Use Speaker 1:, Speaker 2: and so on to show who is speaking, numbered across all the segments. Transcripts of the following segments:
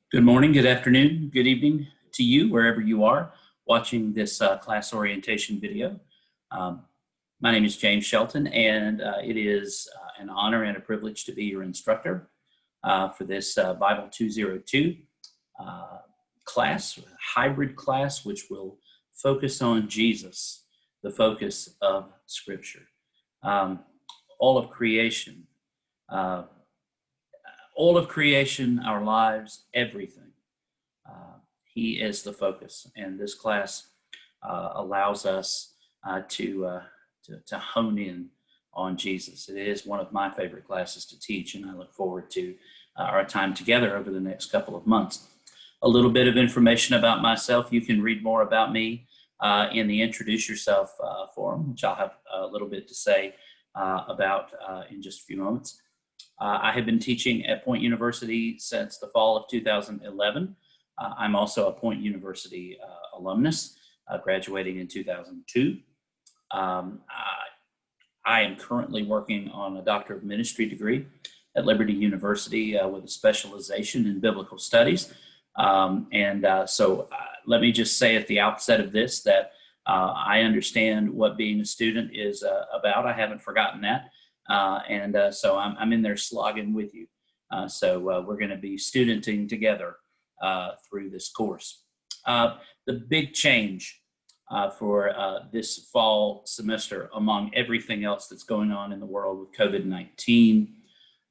Speaker 1: Good morning, good afternoon, good evening to you, wherever you are watching this class orientation video. Um, my name is James Shelton, and it is an honor and a privilege to be your instructor for this Bible 202 class, hybrid class, which will focus on Jesus, the focus of Scripture. Um, all of creation, uh, our lives, everything. He is the focus, and this class allows us to hone in on Jesus. It is one of my favorite classes to teach, and I look forward to our time together over the next couple of months. A little bit of information about myself. You can read more about me in the Introduce Yourself forum, which I'll have a little bit to say about in just a few moments. I have been teaching at Point University since the fall of 2011. I'm also a Point University alumnus, graduating in 2002. I am currently working on a Doctor of Ministry degree at Liberty University with a specialization in biblical studies. So let me just say at the outset of this that I understand what being a student is about. I haven't forgotten that. So I'm in there slogging with you. So we're going to be studenting together through this course. The big change for this fall semester, among everything else that's going on in the world with COVID-19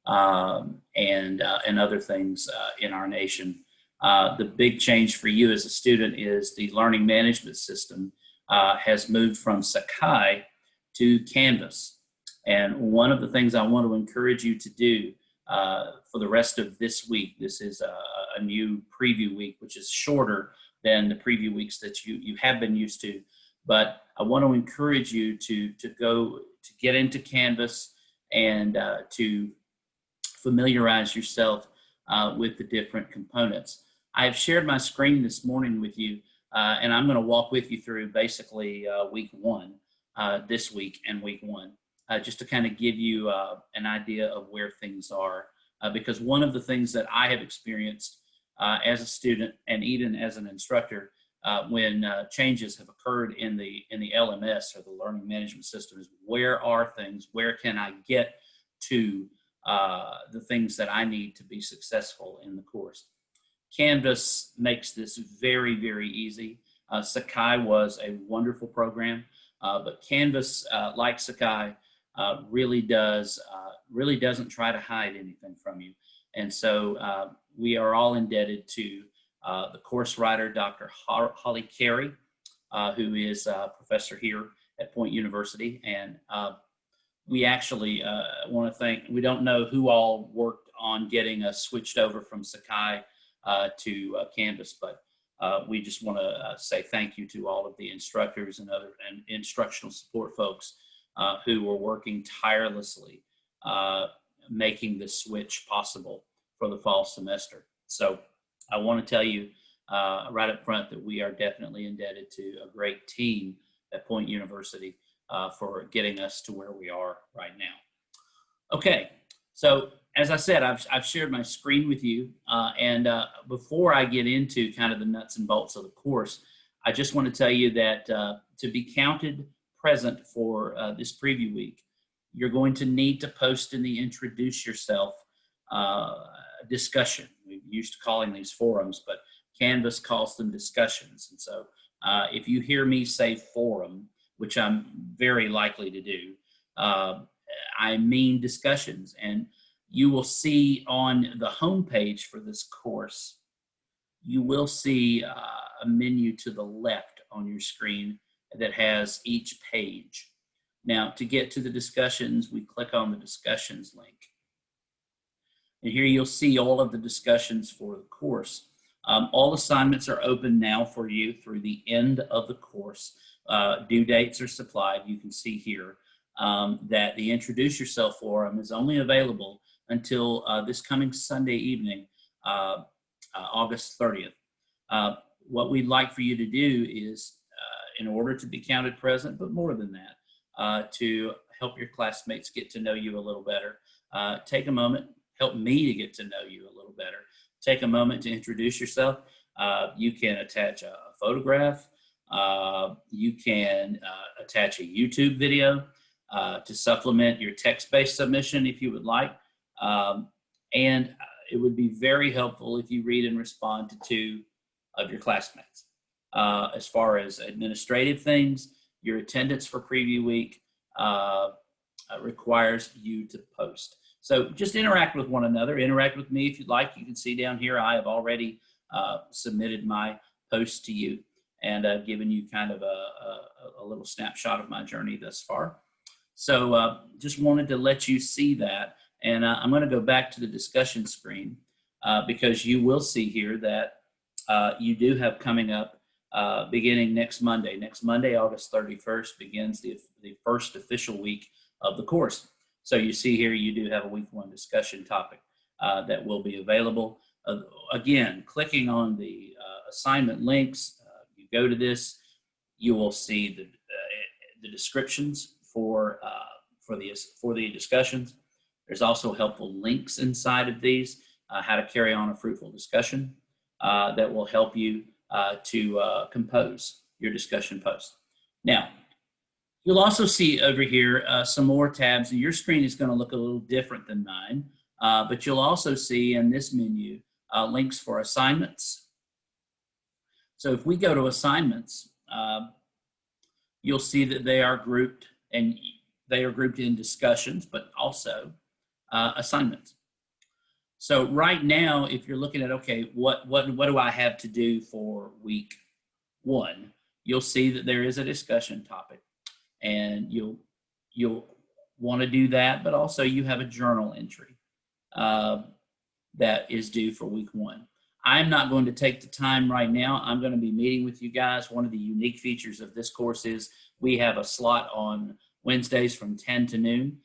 Speaker 1: and other things in our nation, the big change for you as a student is the learning management system has moved from Sakai to Canvas. And one of the things I want to encourage you to do for the rest of this week, this is a new preview week, which is shorter than the preview weeks that you have been used to. But I want to encourage you to get into Canvas and to familiarize yourself with the different components. I have shared my screen this morning with you, and I'm going to walk with you through basically week one this week and week one. Just to kind of give you an idea of where things are. Because one of the things that I have experienced as a student and even as an instructor when changes have occurred in the LMS or the learning management system is where are things, where can I get to the things that I need to be successful in the course. Canvas makes this very, very easy. Sakai was a wonderful program, but Canvas, like Sakai, really doesn't try to hide anything from you. And so we are all indebted to the course writer, Dr. Holly Carey, who is a professor here at Point University. And we actually want to thank, we don't know who all worked on getting us switched over from Sakai to Canvas, but we just want to say thank you to all of the instructors and other instructional support folks who were working tirelessly, making this switch possible for the fall semester. So I want to tell you right up front that we are definitely indebted to a great team at Point University for getting us to where we are right now. Okay, so as I said, I've shared my screen with you, and before I get into kind of the nuts and bolts of the course, I just want to tell you that to be counted present for this preview week, you're going to need to post in the Introduce Yourself discussion. We're used to calling these forums, but Canvas calls them discussions. And so if you hear me say forum, which I'm very likely to do, I mean discussions. And you will see on the homepage for this course, you will see a menu to the left on your screen that has each page. Now, to get to the discussions, we click on the discussions link. And here you'll see all of the discussions for the course. All assignments are open now for you through the end of the course. Due dates are supplied. You can see here that the Introduce Yourself forum is only available until this coming Sunday evening, August 30th. What we'd like for you to do is, in order to be counted present, but more than that, to help your classmates get to know you a little better, take a moment, help me to get to know you a little better, take a moment to introduce yourself. You can attach a photograph. You can attach a YouTube video to supplement your text-based submission if you would like. And it would be very helpful if you read and respond to 2 of your classmates. As far as administrative things, your attendance for preview week requires you to post. So just interact with one another. Interact with me if you'd like. You can see down here I have already submitted my post to you and given you kind of a little snapshot of my journey thus far. So just wanted to let you see that. And I'm going to go back to the discussion screen because you will see here that you do have coming up beginning next Monday. Next Monday, August 31st, begins the first official week of the course. So you see here you do have a week 1 discussion topic that will be available. Again, clicking on the assignment links, you go to this, you will see the descriptions for the discussions. There's also helpful links inside of these, how to carry on a fruitful discussion that will help you to compose your discussion post. Now, you'll also see over here some more tabs. Your screen is going to look a little different than mine, but you'll also see in this menu links for assignments. So if we go to assignments, you'll see that they are grouped, and they are grouped in discussions, but also assignments. So right now, if you're looking at, okay, what do I have to do for week 1, you'll see that there is a discussion topic, and you'll want to do that, but also you have a journal entry that is due for week 1. I'm not going to take the time right now. I'm going to be meeting with you guys. One of the unique features of this course is we have a slot on Wednesdays from 10 to noon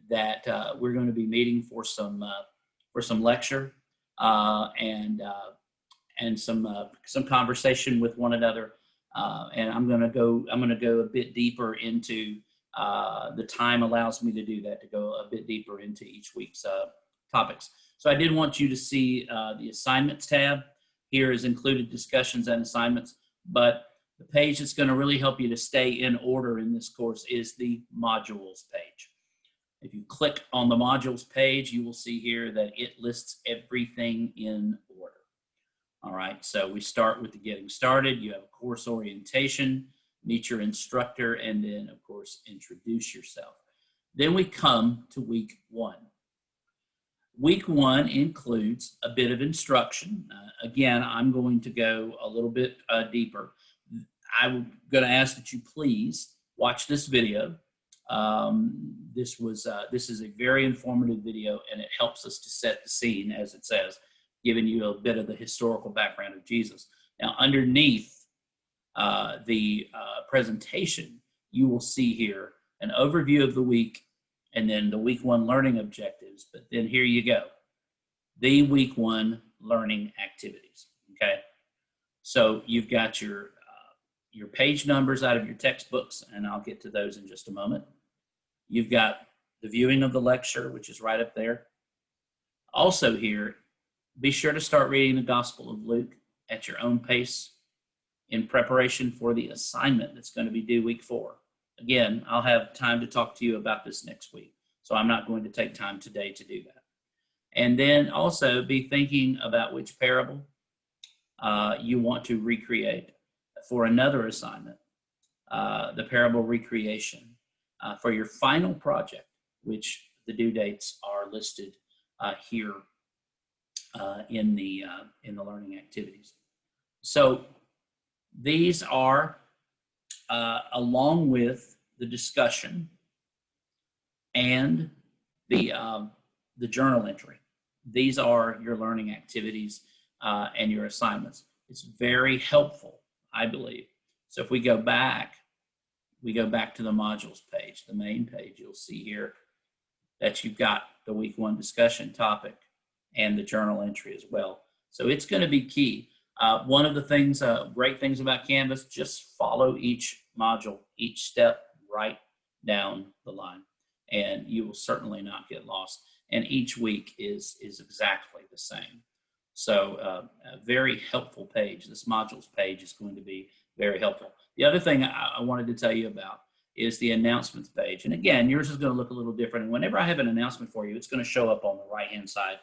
Speaker 1: that we're going to be meeting for some lecture and some conversation with one another. And I'm going to go a bit deeper into the time allows me to do that, to go a bit deeper into each week's topics. So I did want you to see the assignments tab. Here is included discussions and assignments, but the page that's going to really help you to stay in order in this course is the modules page. If you click on the modules page, you will see here that it lists everything in order. All right, so we start with the getting started. You have a course orientation, meet your instructor, and then, of course, introduce yourself. Then we come to week 1. Week 1 includes a bit of instruction. Again, I'm going to go a little bit deeper. I'm going to ask that you please watch this video. This is a very informative video, and it helps us to set the scene, as it says, giving you a bit of the historical background of Jesus. Now, underneath the presentation, you will see here an overview of the week and then the week 1 learning objectives. But then here you go, the week 1 learning activities, okay? So you've got your page numbers out of your textbooks, and I'll get to those in just a moment. You've got the viewing of the lecture, which is right up there. Also here, be sure to start reading the Gospel of Luke at your own pace in preparation for the assignment that's going to be due week 4. Again, I'll have time to talk to you about this next week, so I'm not going to take time today to do that. And then also be thinking about which parable you want to recreate for another assignment, the parable recreation for your final project, which the due dates are listed here in the learning activities. So these are along with the discussion and the journal entry. These are your learning activities and your assignments. It's very helpful, I believe. So if we go back to the modules page, the main page, you'll see here that you've got the week 1 discussion topic and the journal entry as well. So it's going to be key. One of the things, great things about Canvas, just follow each module, each step right down the line, and you will certainly not get lost. And each week is exactly the same. So a very helpful page. This modules page is going to be very helpful. The other thing I wanted to tell you about is the announcements page. And again, yours is going to look a little different. And whenever I have an announcement for you, it's going to show up on the right-hand side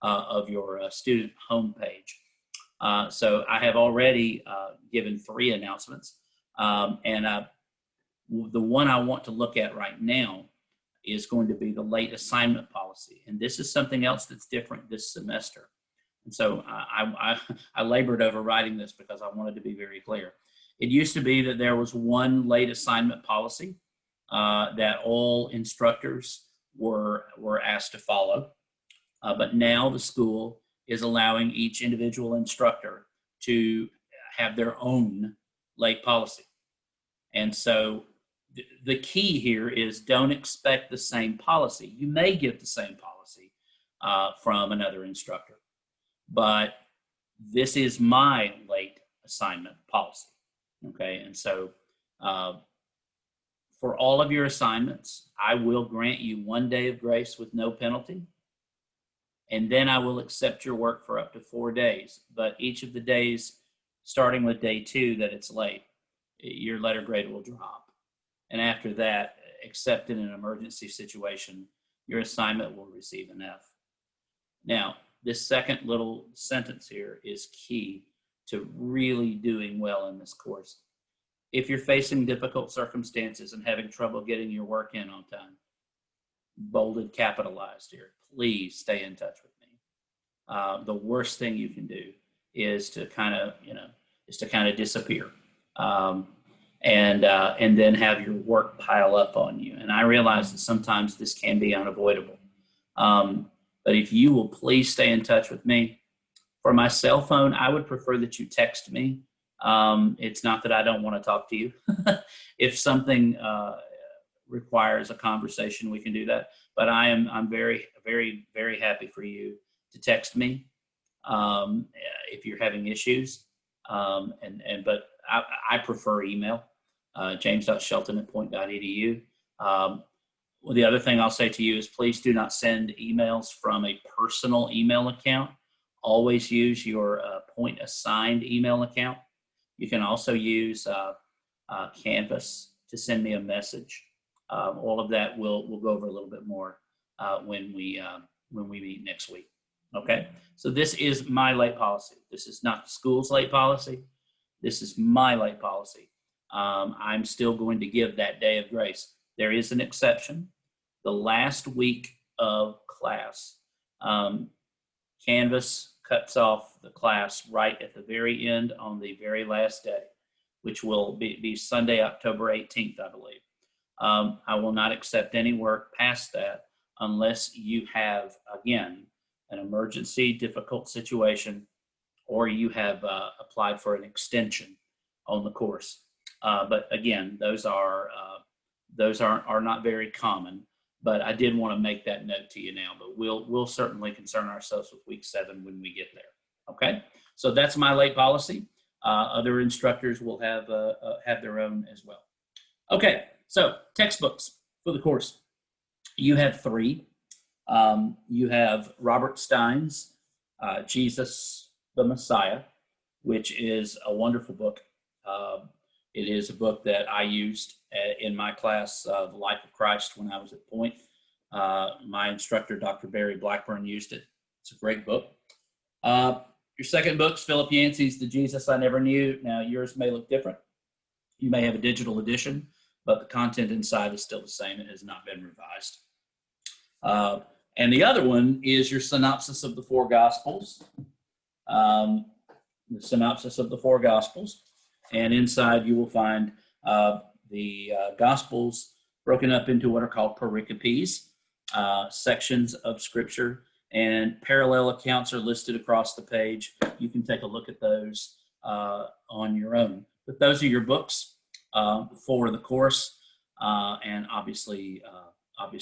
Speaker 1: of your student homepage. So I have already given 3 announcements. The one I want to look at right now is going to be the late assignment policy. And this is something else that's different this semester. And so I labored over writing this because I wanted to be very clear. It used to be that there was one late assignment policy that all instructors were asked to follow. But now the school is allowing each individual instructor to have their own late policy. And so the key here is don't expect the same policy. You may get the same policy from another instructor, but this is my late assignment policy. Okay, and so for all of your assignments, I will grant you 1 day of grace with no penalty, and then I will accept your work for up to 4 days. But each of the days, starting with day 2 that it's late, your letter grade will drop. And after that, except in an emergency situation, your assignment will receive an F. Now, this second little sentence here is key to really doing well in this course. If you're facing difficult circumstances and having trouble getting your work in on time, bolded, capitalized here, please stay in touch with me. The worst thing you can do is to kind of disappear. And then have your work pile up on you. And I realize that sometimes this can be unavoidable. But if you will please stay in touch with me. For my cell phone, I would prefer that you text me. It's not that I don't want to talk to you. If something requires a conversation, we can do that. But I'm very, very, very happy for you to text me if you're having issues. But I prefer email. james.shelton@point.edu. Well, the other thing I'll say to you is please do not send emails from a personal email account. Always use your Point assigned email account. You can also use Canvas to send me a message. All of that we'll go over a little bit more when we meet next week. Okay, so this is my late policy. This is not the school's late policy. This is my late policy. I'm still going to give that day of grace. There is an exception. The last week of class, Canvas cuts off the class right at the very end on the very last day, which will be Sunday, October 18th, I believe. I will not accept any work past that unless you have, again, an emergency, difficult situation, or you have applied for an extension on the course. But again, those are not very common. But I did want to make that note to you now. But we'll certainly concern ourselves with week 7 when we get there. Okay, so that's my late policy. Other instructors will have their own as well. Okay, so textbooks for the course. You have 3. You have Robert Stein's Jesus the Messiah, which is a wonderful book. It is a book that I used in my class, The Life of Christ, when I was at Point. My instructor, Dr. Barry Blackburn, used it. It's a great book. Your second book's Philip Yancey's The Jesus I Never Knew. Now, yours may look different. You may have a digital edition, but the content inside is still the same. It has not been revised. And the other one is your synopsis of the 4 Gospels. The synopsis of the 4 Gospels. And inside you will find the Gospels broken up into what are called pericopes, sections of Scripture, and parallel accounts are listed across the page. You can take a look at those on your own. But those are your books for the course, and obviously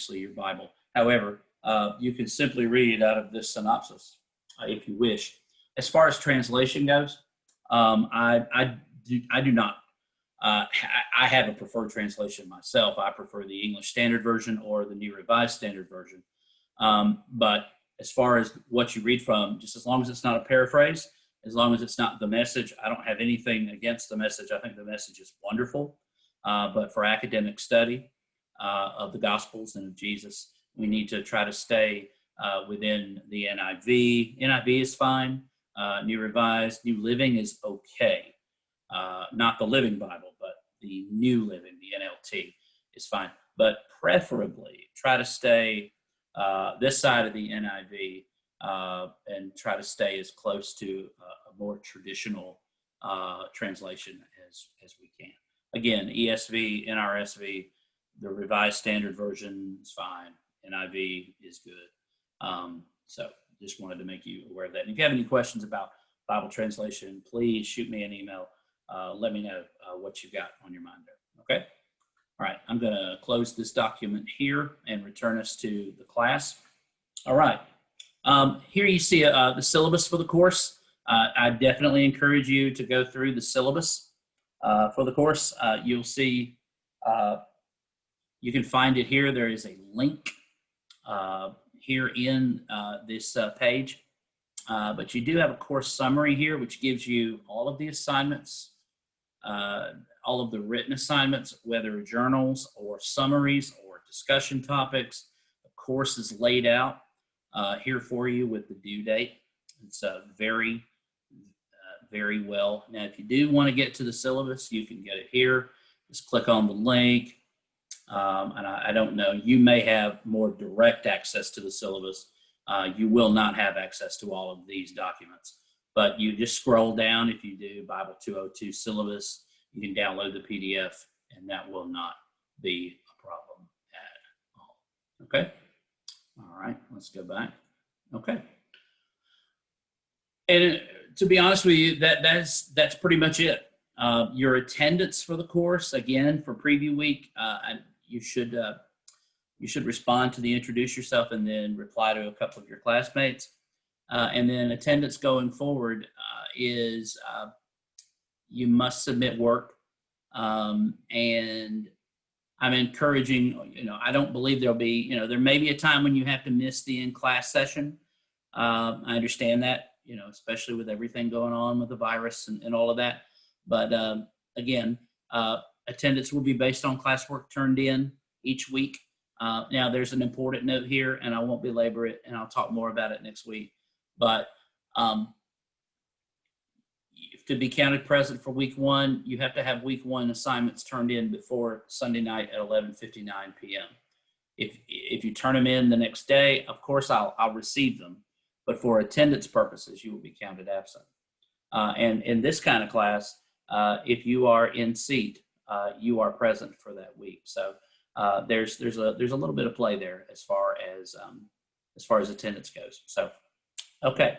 Speaker 1: your Bible. However, you can simply read out of this synopsis if you wish. As far as translation goes, I do not. I have a preferred translation myself. I prefer the English Standard Version or the New Revised Standard Version. But as far as what you read from, just as long as it's not a paraphrase, as long as it's not the Message. I don't have anything against the Message. I think the Message is wonderful. But for academic study of the Gospels and of Jesus, we need to try to stay within the NIV. NIV is fine. New Revised, New Living is okay. Not the Living Bible, but the New Living, the NLT, is fine. But preferably try to stay this side of the NIV and try to stay as close to a more traditional translation as we can. Again, ESV, NRSV, the Revised Standard Version is fine. NIV is good. So just wanted to make you aware of that. And if you have any questions about Bible translation, please shoot me an email. Let me know what you've got on your mind there. Okay? All right, I'm going to close this document here and return us to the class. All right. Here you see the syllabus for the course. I definitely encourage you to go through the syllabus for the course. You'll see, you can find it here. There is a link here in this page. But you do have a course summary here, which gives you all of the assignments, all of the written assignments, whether journals or summaries or discussion topics. The course is laid out here for you with the due date. It's very well. Now, if you do want to get to the syllabus, you can get it here. Just click on the link. And I don't know, you may have more direct access to the syllabus. You will not have access to all of these documents, but you just scroll down. If you do Bible 202 syllabus, you can download the PDF, and that will not be a problem at all. Okay. All right, let's go back. Okay. And to be honest with you, that's pretty much it. Your attendance for the course, again, for preview week, you should respond to the introduce yourself and then reply to a couple of your classmates. And then attendance going forward is you must submit work. And I'm encouraging, I don't believe there'll be, there may be a time when you have to miss the in-class session. I understand that, especially with everything going on with the virus and all of that. But again, attendance will be based on classwork turned in each week. Now, there's an important note here, and I won't belabor it, and I'll talk more about it next week. But to be counted present for week one, you have to have week one assignments turned in before Sunday night at 11:59 p.m. If you turn them in the next day, of course, I'll receive them. But for attendance purposes, you will be counted absent. And in this kind of class, if you are in seat, you are present for that week. So there's a little bit of play there as far as attendance goes. So, okay.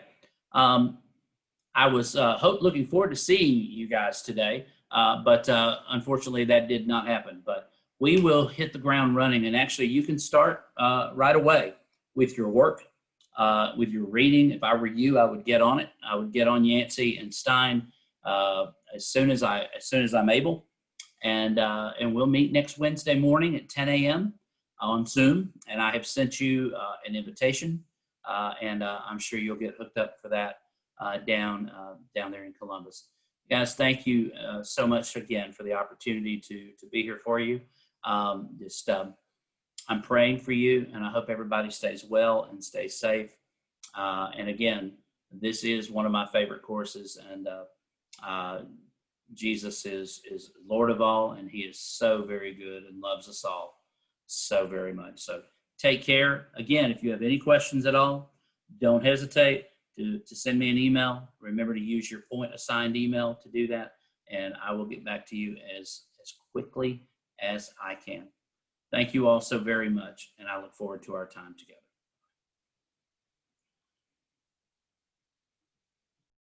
Speaker 1: I was looking forward to seeing you guys today, but unfortunately that did not happen. But we will hit the ground running, and actually you can start right away with your work, with your reading. If I were you, I would get on it. I would get on Yancey and Stein as soon as I'm able. And we'll meet next Wednesday morning at 10 a.m. on Zoom. And I have sent you an invitation, and I'm sure you'll get hooked up for that down there in Columbus. Guys, thank you so much again for the opportunity to be here for you. I'm praying for you, and I hope everybody stays well and stays safe. And again, this is one of my favorite courses, and Jesus is Lord of all, and he is so very good and loves us all so very much. So take care. Again, if you have any questions at all, don't hesitate to send me an email. Remember to use your point assigned email to do that, and I will get back to you as quickly as I can. Thank you all so very much, and I look forward to our time together.